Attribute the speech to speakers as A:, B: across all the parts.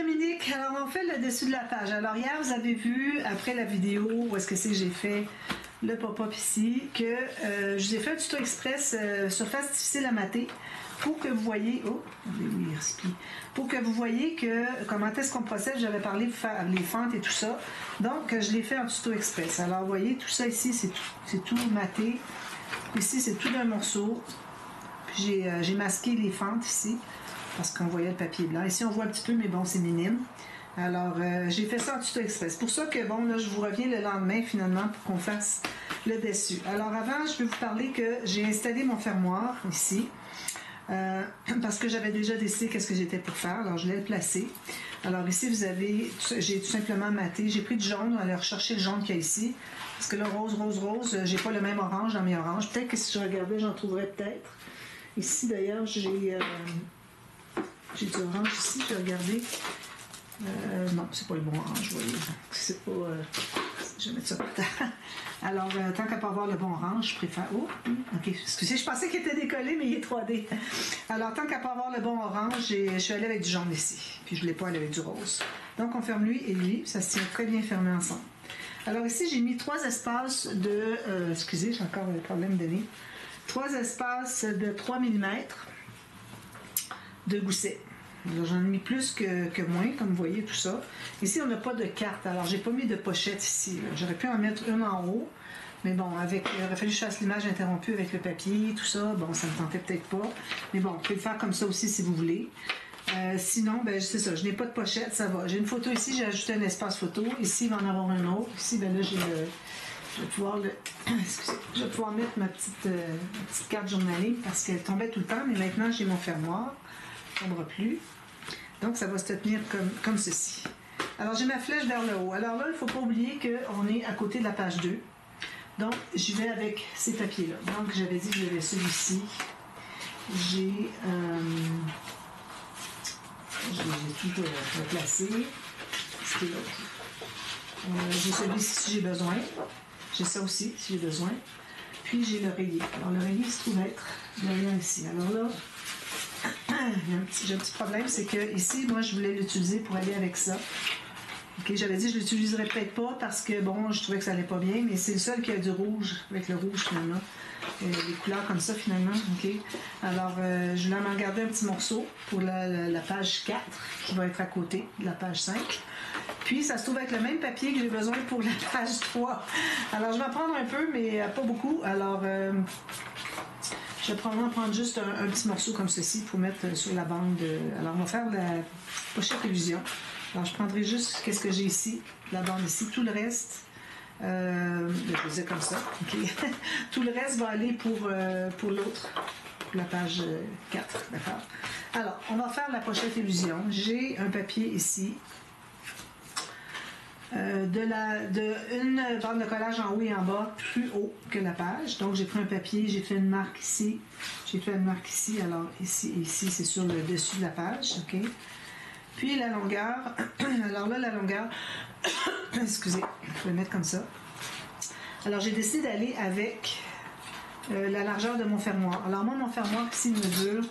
A: Dominique, alors on fait le dessus de la page. Alors hier vous avez vu, après la vidéo où est-ce que c'est que j'ai fait le pop-up ici, que je vous ai fait un tuto express surface difficile à mater pour que vous voyez, pour que vous voyez que comment est-ce qu'on procède. J'avais parlé de faire les fentes et tout ça, donc je l'ai fait en tuto express. Alors vous voyez, tout ça ici c'est tout maté, ici c'est tout d'un morceau, puis j'ai masqué les fentes ici parce qu'on voyait le papier blanc. Ici on voit un petit peu, mais bon, c'est minime. Alors j'ai fait ça en tuto express. Pour ça que bon, là je vous reviens le lendemain finalement pour qu'on fasse le dessus. Alors avant, je vais vous parler que j'ai installé mon fermoir ici. Parce que j'avais déjà décidé qu'est-ce que j'étais pour faire, alors je l'ai placé. Alors ici vous avez, j'ai tout simplement maté, j'ai pris du jaune, on va aller rechercher le jaune qu'il y a ici, parce que là rose, j'ai pas le même orange dans mes oranges, peut-être que si je regardais j'en trouverais peut-être. Ici d'ailleurs j'ai du orange ici, je vais regarder. Non, c'est pas le bon orange, vous voyez, c'est pas... je vais mettre ça par terre. Alors, tant qu'à pas avoir le bon orange, je préfère... Oh, ok, excusez, je pensais qu'il était décollé, mais il est 3D. Alors, tant qu'à pas avoir le bon orange, je suis allée avec du jaune ici. Puis, je ne l'ai pas allé avec du rose. Donc, on ferme lui et lui. Ça se tient très bien fermé ensemble. Alors, ici, j'ai mis 3 espaces de... excusez, j'ai encore un problème de nez. 3 espaces de 3 mm de gousset. J'en ai mis plus que moins, comme vous voyez, tout ça. Ici, on n'a pas de carte. Alors, j'ai pas mis de pochette ici. J'aurais pu en mettre une en haut. Mais bon, il aurait fallu que je fasse l'image interrompue avec le papier, tout ça. Bon, ça me tentait peut-être pas. Mais bon, vous pouvez le faire comme ça aussi si vous voulez. Sinon, ben, c'est ça. Je n'ai pas de pochette, ça va. J'ai une photo ici, j'ai ajouté un espace photo. Ici, il va en avoir un autre. Ici, ben là, je vais pouvoir je vais pouvoir mettre ma petite carte journalier parce qu'elle tombait tout le temps. Mais maintenant, j'ai mon fermoir. Ne tombera plus. Donc, ça va se tenir comme ceci. Alors, j'ai ma flèche vers le haut. Alors là, il ne faut pas oublier qu'on est à côté de la page 2. Donc, j'y vais avec ces papiers-là. Donc, j'avais dit que j'avais celui-ci. J'ai tout replacé. C'était l'autre. J'ai celui-ci si j'ai besoin. J'ai ça aussi si j'ai besoin. Puis, j'ai l'oreiller. Alors, l'oreiller se trouve être derrière ici. Alors là, j'ai un petit problème, c'est que ici, moi, je voulais l'utiliser pour aller avec ça. Okay, j'avais dit que je ne l'utiliserais peut-être pas parce que, bon, je trouvais que ça allait pas bien, mais c'est le seul qui a du rouge, avec le rouge, finalement. Des couleurs comme ça, finalement. Okay. Alors, je voulais m'en garder un petit morceau pour la page 4, qui va être à côté de la page 5. Puis, ça se trouve avec le même papier que j'ai besoin pour la page 3. Alors, je vais en prendre un peu, mais pas beaucoup. Alors... je vais probablement prendre juste un petit morceau comme ceci pour mettre sur la bande. Alors, on va faire la pochette illusion. Alors, je prendrai juste qu'est-ce que j'ai ici, la bande ici. Tout le reste, je vais dire comme ça. Okay. Tout le reste va aller pour l'autre, pour la page 4. D'accord? Alors, on va faire la pochette illusion. J'ai un papier ici. Une bande de collage en haut et en bas plus haut que la page. Donc j'ai pris un papier, j'ai fait une marque ici, j'ai fait une marque ici, alors ici et ici c'est sur le dessus de la page, ok. Puis la longueur, alors là la longueur, excusez, je vais le mettre comme ça. Alors j'ai décidé d'aller avec la largeur de mon fermoir. Alors moi mon fermoir ici mesure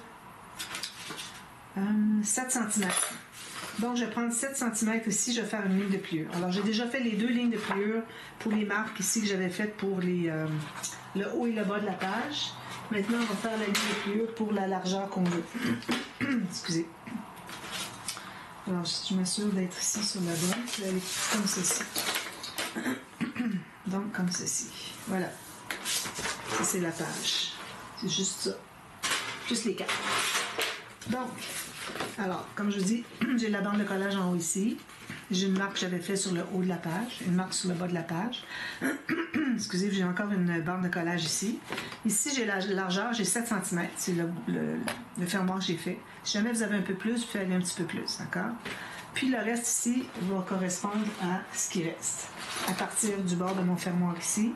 A: 7 cm. Donc, je vais prendre 7 cm ici, je vais faire une ligne de pliure. Alors, j'ai déjà fait les 2 lignes de pliure pour les marques ici que j'avais faites pour le haut et le bas de la page. Maintenant, on va faire la ligne de pliure pour la largeur qu'on veut. Excusez. Alors, je m'assure d'être ici sur la bonne. Je vais aller comme ceci. Donc, comme ceci. Voilà. Ça, c'est la page. C'est juste ça. Juste les 4. Donc, alors, comme je vous dis, j'ai la bande de collage en haut ici. J'ai une marque que j'avais faite sur le haut de la page, une marque sur le bas de la page. Excusez, j'ai encore une bande de collage ici. Ici, j'ai la largeur, j'ai 7 cm. C'est le fermoir que j'ai fait. Si jamais vous avez un peu plus, vous pouvez aller un petit peu plus, d'accord? Puis le reste ici va correspondre à ce qui reste. À partir du bord de mon fermoir ici,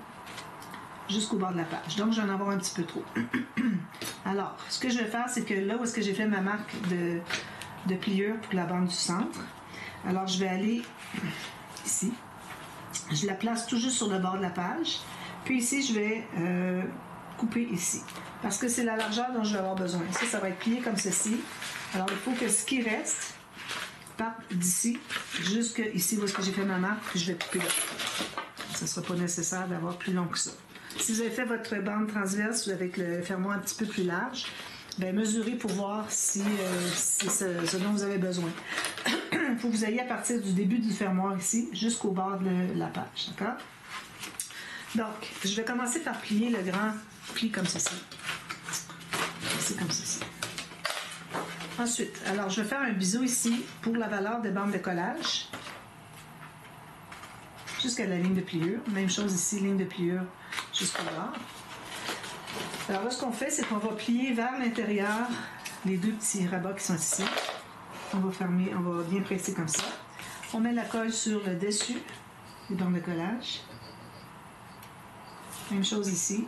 A: jusqu'au bord de la page. Donc, je vais en avoir un petit peu trop. Alors, ce que je vais faire, c'est que là où est-ce que j'ai fait ma marque de pliure pour la bande du centre, alors je vais aller ici. Je la place tout juste sur le bord de la page. Puis ici, je vais couper ici. Parce que c'est la largeur dont je vais avoir besoin. Ça va être plié comme ceci. Alors, il faut que ce qui reste partent d'ici jusqu'ici où est-ce que j'ai fait ma marque, puis je vais couper là. Ça ne sera pas nécessaire d'avoir plus long que ça. Si vous avez fait votre bande transverse avec le fermoir un petit peu plus large, bien, mesurez pour voir si c'est ce dont vous avez besoin. Il faut que vous ayez à partir du début du fermoir ici jusqu'au bord de la page. D'accord? Donc, je vais commencer par plier le grand pli comme ceci. C'est comme ceci. Ensuite, alors je vais faire un biseau ici pour la valeur des bandes de collage jusqu'à la ligne de pliure. Même chose ici, ligne de pliure jusqu'au bord. Alors là, ce qu'on fait, c'est qu'on va plier vers l'intérieur les deux petits rabats qui sont ici. On va fermer, on va bien presser comme ça. On met la colle sur le dessus des bandes de collage. Même chose ici.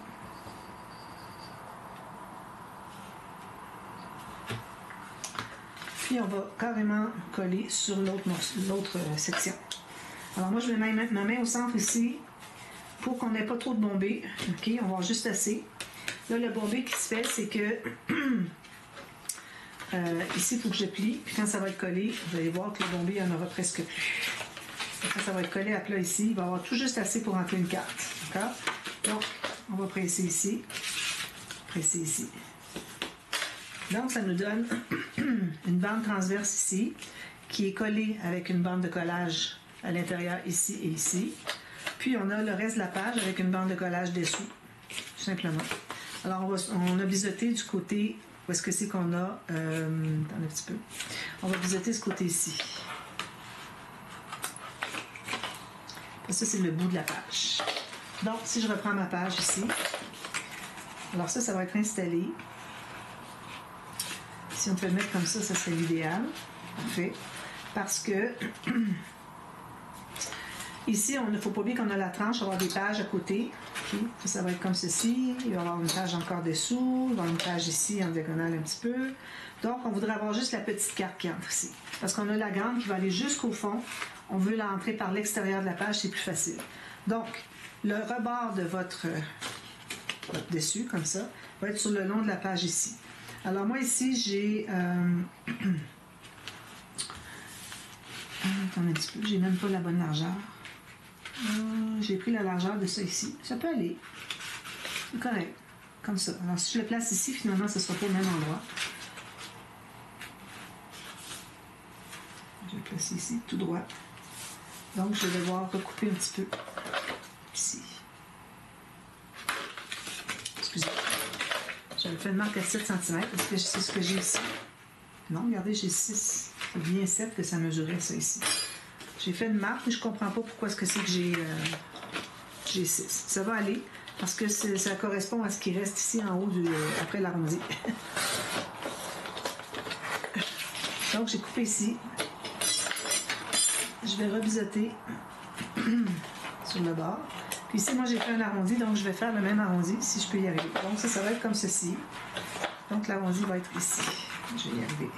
A: Puis on va carrément coller sur l'autre section. Alors moi, je vais mettre ma main au centre ici pour qu'on n'ait pas trop de bombées. OK, on va avoir juste assez. Là, le bombé qui se fait, c'est que ici, il faut que je plie. Puis quand ça va être collé, vous allez voir que le bombé, il n'y en aura presque plus. Et quand ça va être collé à plat ici, il va y avoir tout juste assez pour entrer une carte. D'accord? Donc, on va presser ici. Presser ici. Donc, ça nous donne une bande transverse ici, qui est collée avec une bande de collage à l'intérieur ici et ici. Puis, on a le reste de la page avec une bande de collage dessous, tout simplement. Alors, on a biseauté du côté, où est-ce que c'est qu'on a... attendez un petit peu. On va biseauter ce côté-ci. Ça, c'est le bout de la page. Donc, si je reprends ma page ici, alors ça va être installé. Si on peut le mettre comme ça serait l'idéal. Parfait. Parce que ici, il ne faut pas oublier qu'on a la tranche, on va avoir des pages à côté. Okay. Ça va être comme ceci. Il va y avoir une page encore dessous. Il va y avoir une page ici en diagonale un petit peu. Donc, on voudrait avoir juste la petite carte qui entre ici. Parce qu'on a la grande qui va aller jusqu'au fond. On veut l'entrer par l'extérieur de la page, c'est plus facile. Donc, le rebord de votre dessus, comme ça, va être sur le long de la page ici. Alors moi ici, j'ai... attendez un petit peu, j'ai même pas la bonne largeur. J'ai pris la largeur de ça ici. Ça peut aller. C'est correct. Comme ça. Alors si je le place ici, finalement, ce ne sera pas au même endroit. Je vais le placer ici, tout droit. Donc, je vais devoir recouper un petit peu ici. Excusez. J'avais fait une marque à 7 cm. Est-ce que c'est ce que j'ai ici? Non, regardez, j'ai 6. C'est bien 7 que ça mesurait, ça ici. J'ai fait une marque, mais je ne comprends pas pourquoi est-ce que c'est que j'ai 6. Ça va aller, parce que ça correspond à ce qui reste ici en haut après l'arrondi. Donc, j'ai coupé ici. Je vais rebiseauter sur le bord. Puis ici, moi, j'ai fait un arrondi, donc je vais faire le même arrondi si je peux y arriver. Donc, ça va être comme ceci. Donc, l'arrondi va être ici. Je vais y arriver.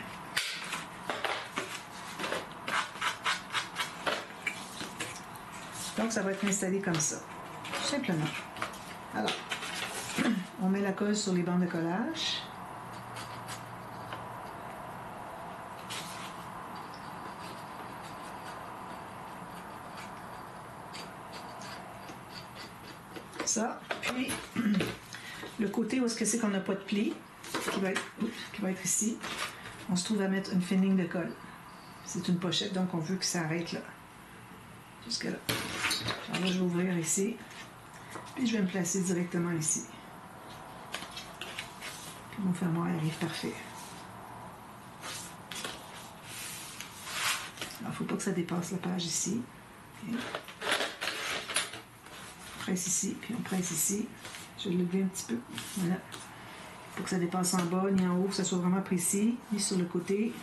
A: Donc, ça va être installé comme ça. Tout simplement. Alors, on met la colle sur les bandes de collage. Ça. Puis, le côté où est-ce que c'est qu'on n'a pas de pli, qui va être ici, on se trouve à mettre une fine ligne de colle. C'est une pochette, donc on veut que ça arrête là. Jusque là. Alors là, je vais ouvrir ici. Puis je vais me placer directement ici. Puis mon fermoir arrive parfait. Alors, il ne faut pas que ça dépasse la page ici. Okay. On presse ici, puis on presse ici. Je vais le lever un petit peu. Voilà. Pour que ça dépasse en bas, ni en haut, que ça soit vraiment précis, ni sur le côté.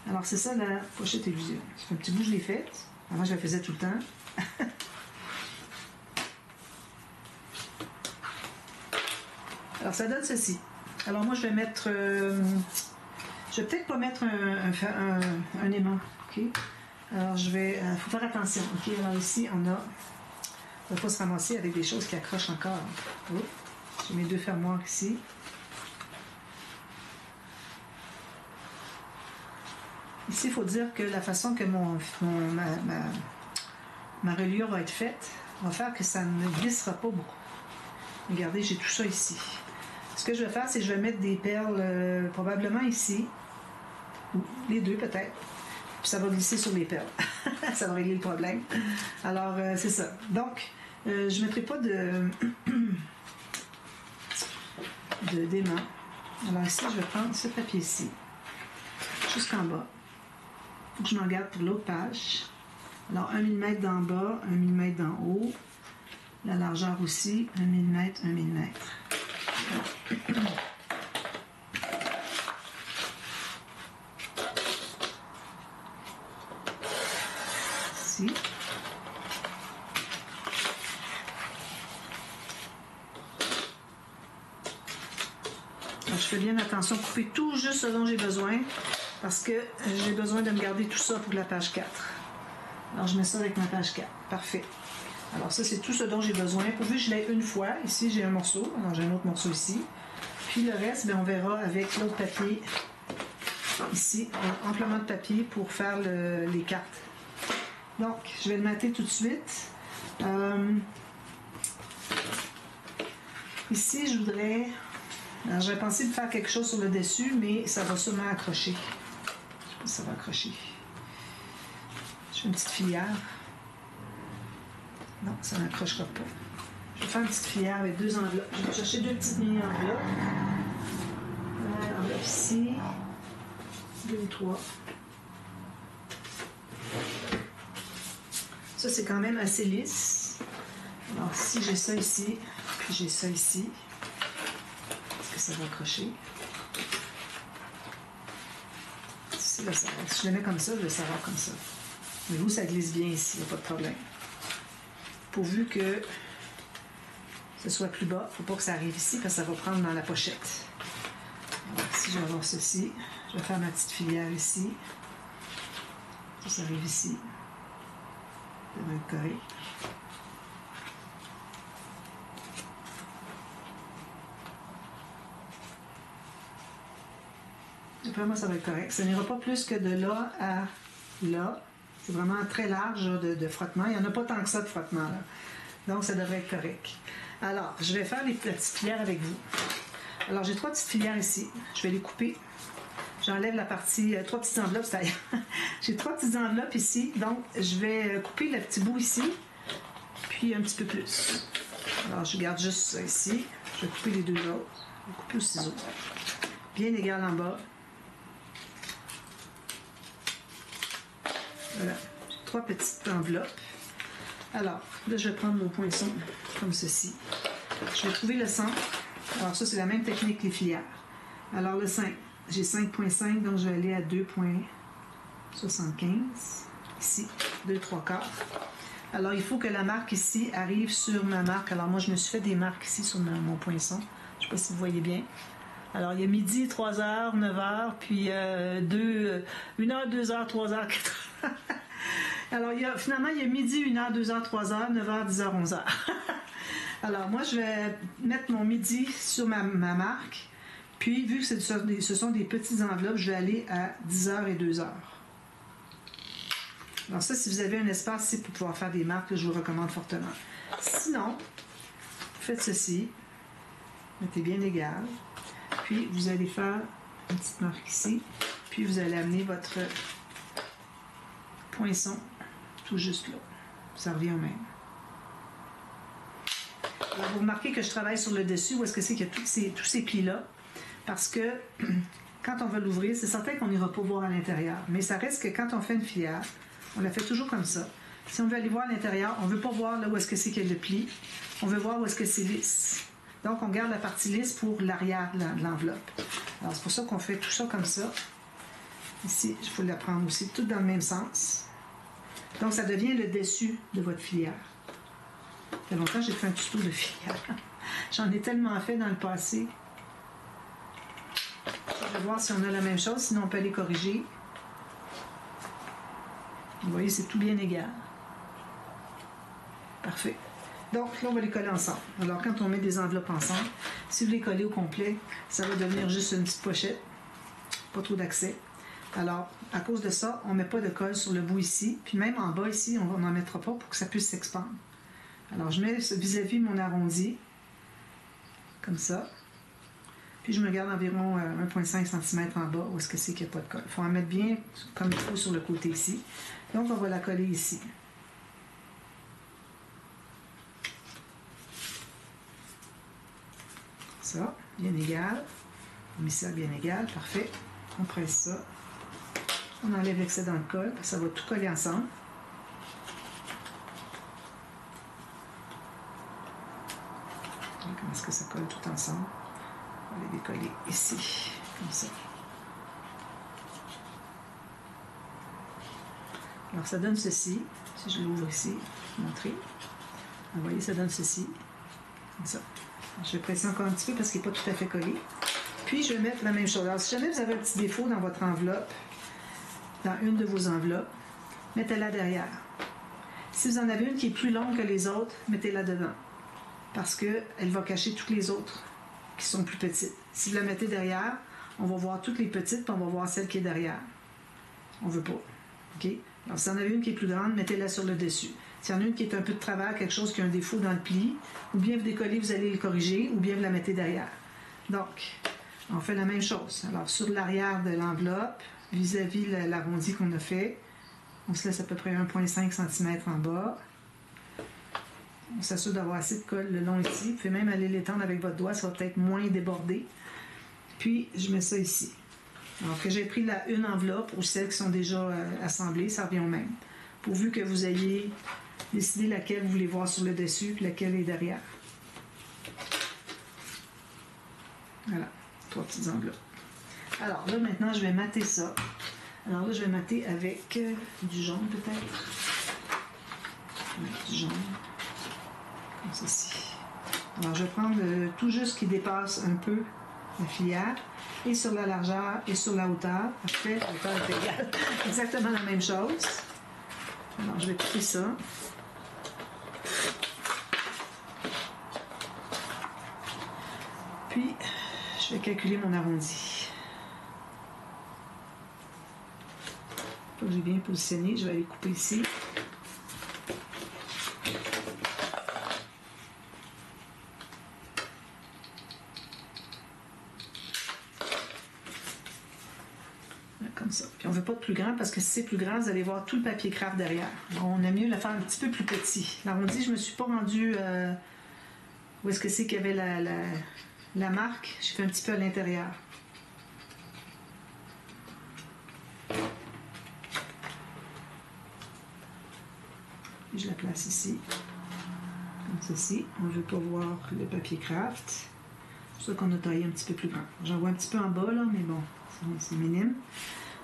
A: Alors, c'est ça la pochette illusion. Ça fait un petit bout que je l'ai faite. Avant, je la faisais tout le temps. Alors, ça donne ceci. Alors, moi, je vais mettre... je vais peut-être pas mettre un aimant. OK? Alors, je vais... faut faire attention. OK? Alors, ici, on a... Il ne va pas se ramasser avec des choses qui accrochent encore. Oh. J'ai mes deux fermoirs ici. Ici, il faut dire que la façon que ma reliure va être faite va faire que ça ne glissera pas beaucoup. Regardez, j'ai tout ça ici. Ce que je vais faire, c'est que je vais mettre des perles probablement ici, ou les deux peut-être, puis ça va glisser sur les perles. Ça va régler le problème. Alors, c'est ça. Donc, je ne mettrai pas d'aimant. Alors ici, je vais prendre ce papier-ci, jusqu'en bas. Faut que je m'en garde pour l'autre page. Alors, 1 mm d'en bas, 1 mm d'en haut. La largeur aussi, 1 mm, 1 mm. Ici. Alors, je fais bien attention à couper tout juste ce dont j'ai besoin parce que j'ai besoin de me garder tout ça pour la page 4. Alors, je mets ça avec ma page 4. Parfait. Alors, ça, c'est tout ce dont j'ai besoin. Pourvu que je l'ai une fois. Ici, j'ai un morceau. Alors, j'ai un autre morceau ici. Puis le reste, bien, on verra avec l'autre papier. Ici, amplement de papier pour faire les cartes. Donc, je vais le mater tout de suite. Ici, je voudrais... Alors, j'avais pensé de faire quelque chose sur le dessus, mais ça va sûrement accrocher. Je ne sais pas si ça va accrocher. Je fais une petite filière. Non, ça n'accrochera pas. Je vais faire une petite filière avec 2 enveloppes. Je vais chercher 2 petites mini-enveloppes. Enveloppe ici. 2 ou 3. Ça, c'est quand même assez lisse. Alors, si j'ai ça ici, puis j'ai ça ici, est-ce que ça va accrocher? Si je le mets comme ça, je vais savoir comme ça. Mais vous, ça glisse bien ici, il n'y a pas de problème. Pourvu que ce soit plus bas, il ne faut pas que ça arrive ici, parce que ça va prendre dans la pochette. Alors, ici, je vais avoir ceci. Je vais faire ma petite filière ici. Ça arrive ici. Ça va être correct. Après moi, ça va être correct. Ça n'ira pas plus que de là à là. C'est vraiment très large de frottement. Il n'y en a pas tant que ça de frottement, là. Donc, ça devrait être correct. Alors, je vais faire la petite filière avec vous. Alors, j'ai 3 petites filières ici. Je vais les couper. J'enlève la partie... 3 petites enveloppes, c'est-à-dire. J'ai 3 petites enveloppes ici. Donc, je vais couper le petit bout ici. Puis, un petit peu plus. Alors, je garde juste ça ici. Je vais couper les 2 autres. Je vais couper au ciseau. Bien égal en bas. Voilà, 3 petites enveloppes. Alors, là, je vais prendre mon poinçon comme ceci. Je vais trouver le centre. Alors, ça, c'est la même technique que les filières. Alors, le 5, j'ai 5,5, donc je vais aller à 2,75. Ici, 2,75. Alors, il faut que la marque ici arrive sur ma marque. Alors, moi, je me suis fait des marques ici sur mon poinçon. Je ne sais pas si vous voyez bien. Alors, il y a midi, 3h, 9h, puis 1h, 2h, 3h, 4h. Alors, finalement, il y a midi, 1h, 2h, 3h, 9h, 10h, 11h. Alors, moi, je vais mettre mon midi sur ma marque. Puis, vu que ce sont des petites enveloppes, je vais aller à 10h et 2h. Alors ça, si vous avez un espace ici pour pouvoir faire des marques, là, je vous recommande fortement. Sinon, faites ceci. Mettez bien égal. Puis, vous allez faire une petite marque ici. Puis, vous allez amener votre poinçon tout juste là. Ça revient au même. Alors, vous remarquez que je travaille sur le dessus. Où est-ce que c'est qu'il y a tous ces plis-là? Parce que quand on va l'ouvrir, c'est certain qu'on n'ira pas voir à l'intérieur. Mais ça reste que quand on fait une filière, on la fait toujours comme ça. Si on veut aller voir à l'intérieur, on ne veut pas voir là où est-ce que c'est qu'il y a le pli. On veut voir où est-ce que c'est lisse. Donc, on garde la partie lisse pour l'arrière de l'enveloppe. Alors, c'est pour ça qu'on fait tout ça comme ça. Ici, il faut la prendre aussi, tout dans le même sens. Donc, ça devient le dessus de votre filière. Ça fait longtemps que j'ai fait un tuto de filière. J'en ai tellement fait dans le passé. Je vais voir si on a la même chose, sinon on peut aller corriger. Vous voyez, c'est tout bien égal. Parfait. Donc, là, on va les coller ensemble. Alors, quand on met des enveloppes ensemble, si vous les collez au complet, ça va devenir juste une petite pochette. Pas trop d'accès. Alors, à cause de ça, on ne met pas de colle sur le bout ici. Puis même en bas ici, on n'en mettra pas pour que ça puisse s'expandre. Alors, je mets vis-à-vis mon arrondi, comme ça. Puis je me garde environ 1,5 cm en bas où est-ce que c'est qu'il n'y a pas de colle. Il faut en mettre bien comme il faut sur le côté ici. Donc, on va la coller ici. Ça, bien égal. On met ça bien égal, parfait. On presse ça. On enlève l'excédent de colle, ça va tout coller ensemble. Comment est-ce que ça colle tout ensemble? On va les décoller ici, comme ça. Alors ça donne ceci, si je l'ouvre ici, montrer. Vous voyez, ça donne ceci, comme ça. Je vais presser encore un petit peu parce qu'il n'est pas tout à fait collé. Puis je vais mettre la même chose. Alors si jamais vous avez un petit défaut dans votre enveloppe, dans une de vos enveloppes, mettez-la derrière. Si vous en avez une qui est plus longue que les autres, mettez-la devant. Parce qu'elle va cacher toutes les autres qui sont plus petites. Si vous la mettez derrière, on va voir toutes les petites, puis on va voir celle qui est derrière. On ne veut pas. OK? Alors, si vous en avez une qui est plus grande, mettez-la sur le dessus. S'il y en a une qui est un peu de travers, quelque chose qui a un défaut dans le pli, ou bien vous décollez, vous allez le corriger, ou bien vous la mettez derrière. Donc, on fait la même chose. Alors, sur l'arrière de l'enveloppe, vis-à-vis l'arrondi qu'on a fait, on se laisse à peu près 1,5 cm en bas. On s'assure d'avoir assez de colle le long ici. Vous pouvez même aller l'étendre avec votre doigt, ça va peut-être moins déborder. Puis, je mets ça ici. Alors que j'ai pris une enveloppe ou celles qui sont déjà assemblées, ça revient au même. Pourvu que vous ayez décidé laquelle vous voulez voir sur le dessus et laquelle est derrière. Voilà, 3 petites enveloppes. Alors là, maintenant, je vais mater ça. Alors là, je vais mater avec du jaune peut-être. Du jaune. Comme ceci. Alors, je vais prendre tout juste qui dépasse un peu la filière. Et sur la largeur et sur la hauteur. Après, la hauteur est égale. Exactement la même chose. Alors, je vais couper ça. Puis, je vais calculer mon arrondi. Faut que j'ai bien positionné. Je vais aller couper ici. Comme ça. Puis on ne veut pas de plus grand parce que si c'est plus grand, vous allez voir tout le papier craft derrière. On aime mieux le faire un petit peu plus petit. L'arrondi, je ne me suis pas rendue où est-ce que c'est qu'il y avait la marque. J'ai fait un petit peu à l'intérieur. Je la place ici. Comme ceci. On ne veut pas voir le papier craft. C'est pour ça qu'on a taillé un petit peu plus grand. J'en vois un petit peu en bas, là, mais bon, c'est minime.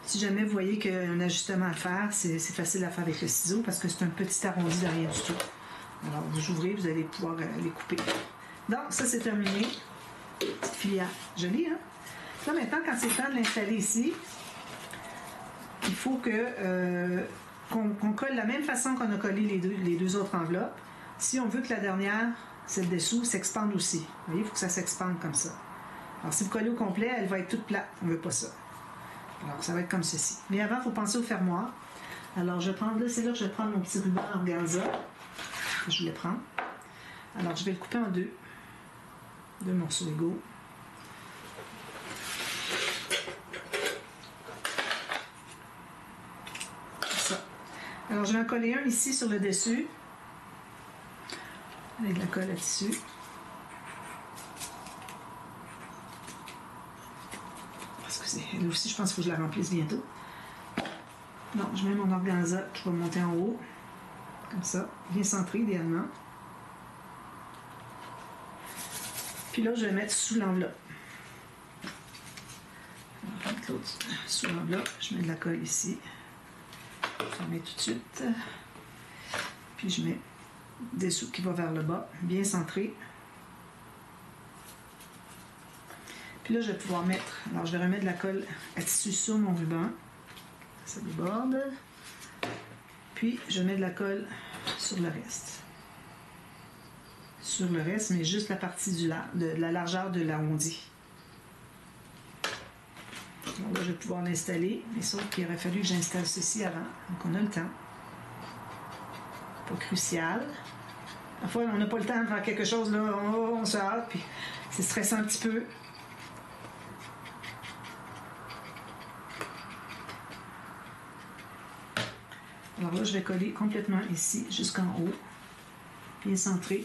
A: Si jamais vous voyez qu'il y a un ajustement à faire, c'est facile à faire avec le ciseau parce que c'est un petit arrondi de rien du tout. Alors, vous ouvrez, vous allez pouvoir les couper. Donc, ça, c'est terminé. Petite filière. Jolie, hein? Là, maintenant, quand c'est temps de l'installer ici, il faut qu'on colle de la même façon qu'on a collé les deux autres enveloppes. Si on veut que la dernière, celle dessous, s'expande aussi. Vous voyez, il faut que ça s'expande comme ça. Alors, si vous collez au complet, elle va être toute plate. On ne veut pas ça. Alors, ça va être comme ceci. Mais avant, il faut penser au fermoir. Alors, je vais prendre, là, c'est là que je vais prendre mon petit ruban organza. Je voulais prendre. Alors, je vais le couper en deux. Deux morceaux égaux. Ça. Alors, je vais en coller un ici sur le dessus. Avec de la colle là-dessus. Elle aussi, je pense qu'il faut que je la remplisse bientôt. Donc, je mets mon organza qui va monter en haut. Comme ça. Bien centré, idéalement. Puis là, je vais mettre sous l'enveloppe. On va mettre l'autre sous l'enveloppe. Je mets de la colle ici. Je la mets tout de suite. Puis je mets dessous qui va vers le bas. Bien centré. Puis là, je vais pouvoir mettre... Alors, je vais remettre de la colle à tissu sur mon ruban. Ça déborde. Puis, je mets de la colle sur le reste. Sur le reste, mais juste la partie de la largeur de l'arrondi. Donc là, je vais pouvoir l'installer, mais sauf qu'il aurait fallu que j'installe ceci avant. Donc on a le temps. Pas crucial. Parfois, on n'a pas le temps de faire quelque chose, là, on se hâte, puis c'est stressant un petit peu. Alors là, je vais coller complètement ici, jusqu'en haut. Bien centré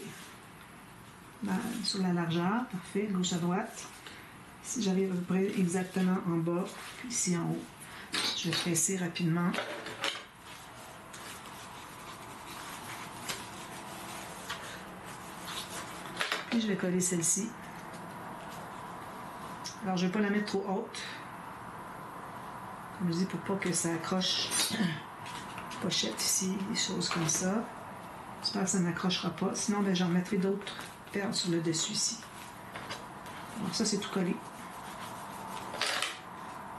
A: sur la largeur. Parfait, gauche à droite. Ici, j'arrive à peu près exactement en bas, puis ici en haut. Je vais presser rapidement. Puis je vais coller celle-ci. Alors, je ne vais pas la mettre trop haute. Comme je dis, pour pas que ça accroche pochette ici, des choses comme ça. J'espère que ça n'accrochera pas. Sinon, ben, j'en mettrai d'autres perles sur le dessus ici. Alors ça, c'est tout collé.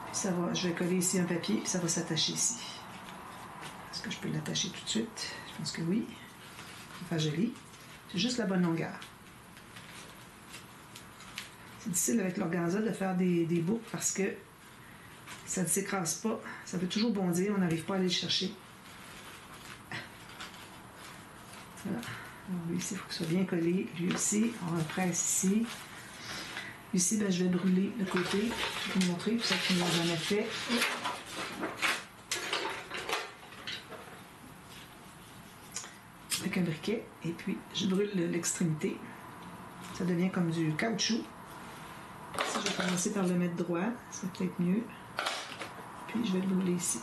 A: Puis ça va, je vais coller ici un papier, puis ça va s'attacher ici. Est-ce que je peux l'attacher tout de suite? Je pense que oui. Enfin, joli. C'est juste la bonne longueur. C'est difficile avec l'organza de faire des boucles parce que ça ne s'écrase pas. Ça peut toujours bondir, on n'arrive pas à aller le chercher. Voilà. Alors, lui ici, il faut que ce soit bien collé. Lui aussi, on represse ici. Ici, ben, je vais brûler le côté. Je vais vous montrer, pour ça qui ne l'a jamais fait. Avec un briquet. Et puis, je brûle l'extrémité. Ça devient comme du caoutchouc. Ça, je vais commencer par le mettre droit. C'est peut-être mieux. Puis, je vais le brûler ici.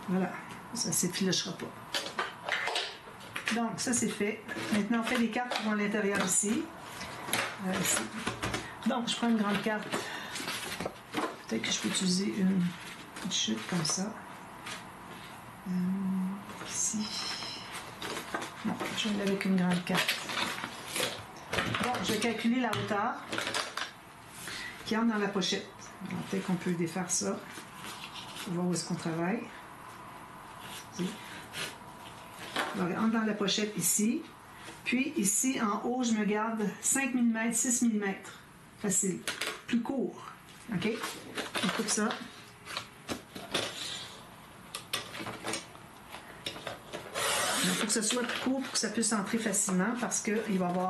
A: Voilà. Ça ne s'effilochera pas. Donc, ça, c'est fait. Maintenant, on fait les cartes qui vont à l'intérieur ici. Ici. Donc, je prends une grande carte. Peut-être que je peux utiliser une chute comme ça. Ici. Non, je vais aller avec une grande carte. Bon, je vais calculer la hauteur qui entre dans la pochette. Peut-être qu'on peut défaire ça pour voir où est-ce qu'on travaille. Ici. Alors, entre dans la pochette ici. Puis ici, en haut, je me garde 5 mm, 6 mm. Facile. Plus court. OK? On coupe ça. Il faut que ce soit plus court pour que ça puisse entrer facilement parce que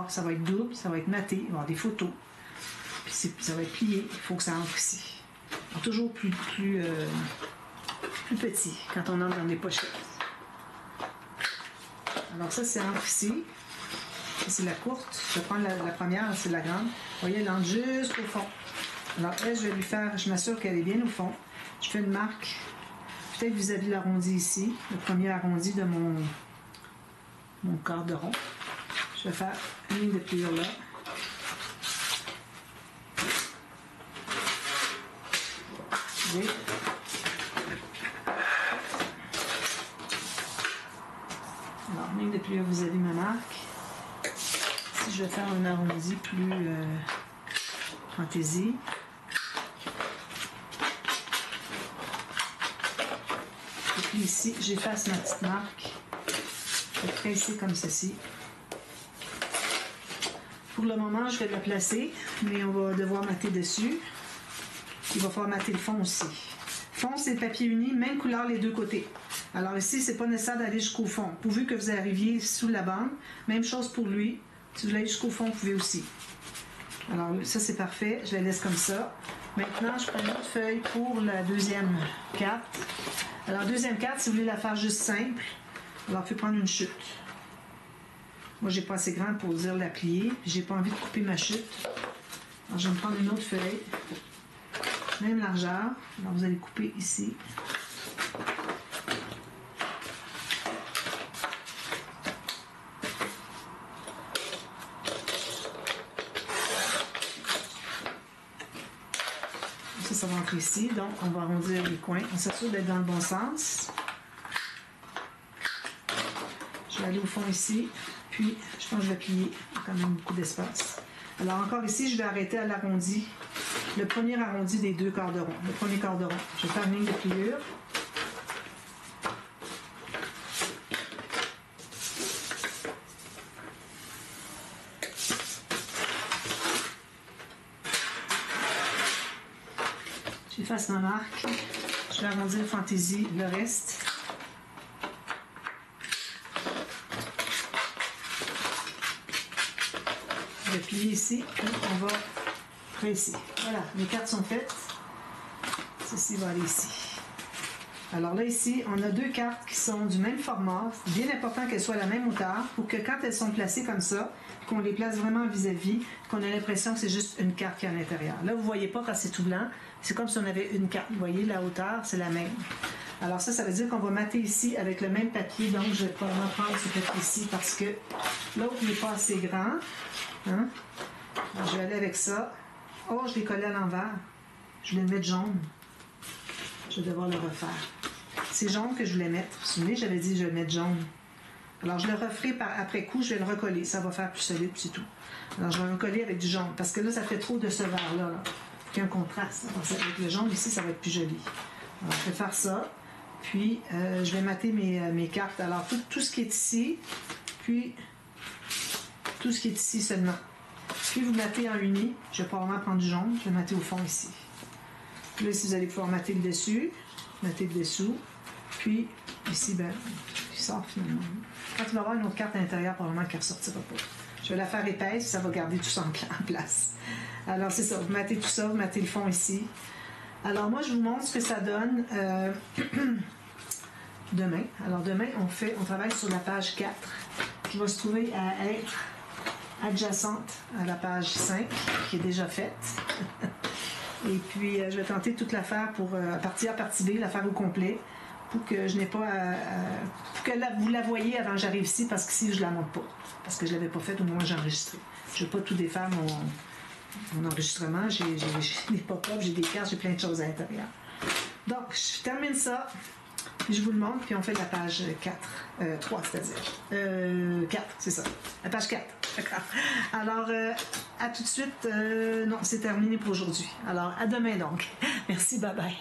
A: ça va être double, ça va être maté, il va y avoir des photos. Puis ça va être plié. Il faut que ça entre ici. Alors, toujours plus petit quand on entre dans les pochettes. Alors ça, c'est entre ici. C'est la courte. Je vais prendre la première, c'est la grande. Vous voyez, elle entre jusqu'au fond. Alors elle, je m'assure qu'elle est bien au fond. Je fais une marque, peut-être vis-à-vis de l'arrondi ici, le premier arrondi de mon quart de rond. Je vais faire une ligne de pliure là. Oui. Alors, une ligne de pliure vis-à-vis de ma marque. Si je vais faire un arrondi plus fantaisie. Et puis ici, j'efface ma petite marque. Je vais presser comme ceci. Pour le moment, je vais la placer, mais on va devoir mater dessus. Il va falloir mater le fond aussi. Fond, c'est le papier uni, même couleur les deux côtés. Alors ici, c'est pas nécessaire d'aller jusqu'au fond. Pourvu que vous arriviez sous la bande, même chose pour lui. Si vous voulez aller jusqu'au fond, vous pouvez aussi. Alors ça, c'est parfait. Je la laisse comme ça. Maintenant, je prends une autre feuille pour la deuxième carte. Alors, deuxième carte, si vous voulez la faire juste simple, alors il faut prendre une chute. Moi, j'ai pas assez grande pour dire la plier. J'ai pas envie de couper ma chute. Alors, je vais me prendre une autre feuille. Même largeur. Alors, vous allez couper ici. Ça va entrer ici, donc on va arrondir les coins. On s'assure d'être dans le bon sens. Je vais aller au fond ici, puis je pense que je vais plier. Il y a quand même beaucoup d'espace. Alors encore ici, je vais arrêter à l'arrondi, le premier arrondi des deux quarts de rond, le premier quart de rond. Je vais faire une ligne de pliure. j'efface ma marque. Je vais arrondir fantaisie le reste. Je vais plier ici, puis on va presser. Voilà, mes cartes sont faites. Ceci va aller ici. Alors là, ici, on a 2 cartes qui sont du même format. C'est bien important qu'elles soient à la même hauteur pour que quand elles sont placées comme ça, qu'on les place vraiment vis-à-vis, qu'on ait l'impression que c'est juste une carte qui est à l'intérieur. Là, vous ne voyez pas quand c'est tout blanc. C'est comme si on avait une carte. Vous voyez, la hauteur, c'est la même. Alors ça veut dire qu'on va mater ici avec le même papier. Donc, je vais probablement prendre ce papier-ci parce que l'autre n'est pas assez grand. Hein? Alors, je vais aller avec ça. Oh, je l'ai collé à l'envers. Je voulais le mettre jaune. Je vais devoir le refaire. C'est jaune que je voulais mettre. Vous vous souvenez, j'avais dit que je vais le mettre jaune. Alors, je le referai après coup, je vais le recoller. Ça va faire plus solide, puis c'est tout. Alors, je vais recoller avec du jaune. Parce que là, ça fait trop de ce vert-là. Là. Il faut qu'il y ait un contraste. Alors, avec le jaune, ici, ça va être plus joli. Alors, je vais faire ça. Puis, je vais mater mes cartes. Alors, tout ce qui est ici, puis tout ce qui est ici seulement. Puis, vous matez en uni. Je vais probablement prendre du jaune. Je vais mater au fond ici. Puis là, ici, vous allez pouvoir mater le dessus, mater le dessous. Puis, ici, ben, il sort finalement. Quand il va y avoir une autre carte à l'intérieur, probablement qu'elle ne ressortira pas. Je vais la faire épaisse, ça va garder tout ça en place. Alors, c'est ça. Vous matez tout ça, vous matez le fond ici. Alors, moi, je vous montre ce que ça donne demain. Alors, demain, on travaille sur la page 4, qui va se trouver à être adjacente à la page 5, qui est déjà faite. Et puis, je vais tenter toute l'affaire pour, partie A, partie B, la faire au complet, pour que je n'ai pas pour que vous la voyez avant que j'arrive ici, parce qu'ici, je ne la monte pas. Parce que je ne l'avais pas faite, au moment où j'ai enregistré. Je ne vais pas tout défaire mon enregistrement. J'ai des pop-ups, j'ai des cartes, j'ai plein de choses à l'intérieur. Donc, je termine ça, puis je vous le montre, puis on fait la page 4. 3, c'est-à-dire. 4, c'est ça. La page 4. D'accord. Alors, à tout de suite. Non, c'est terminé pour aujourd'hui. Alors, à demain donc. Merci, bye bye.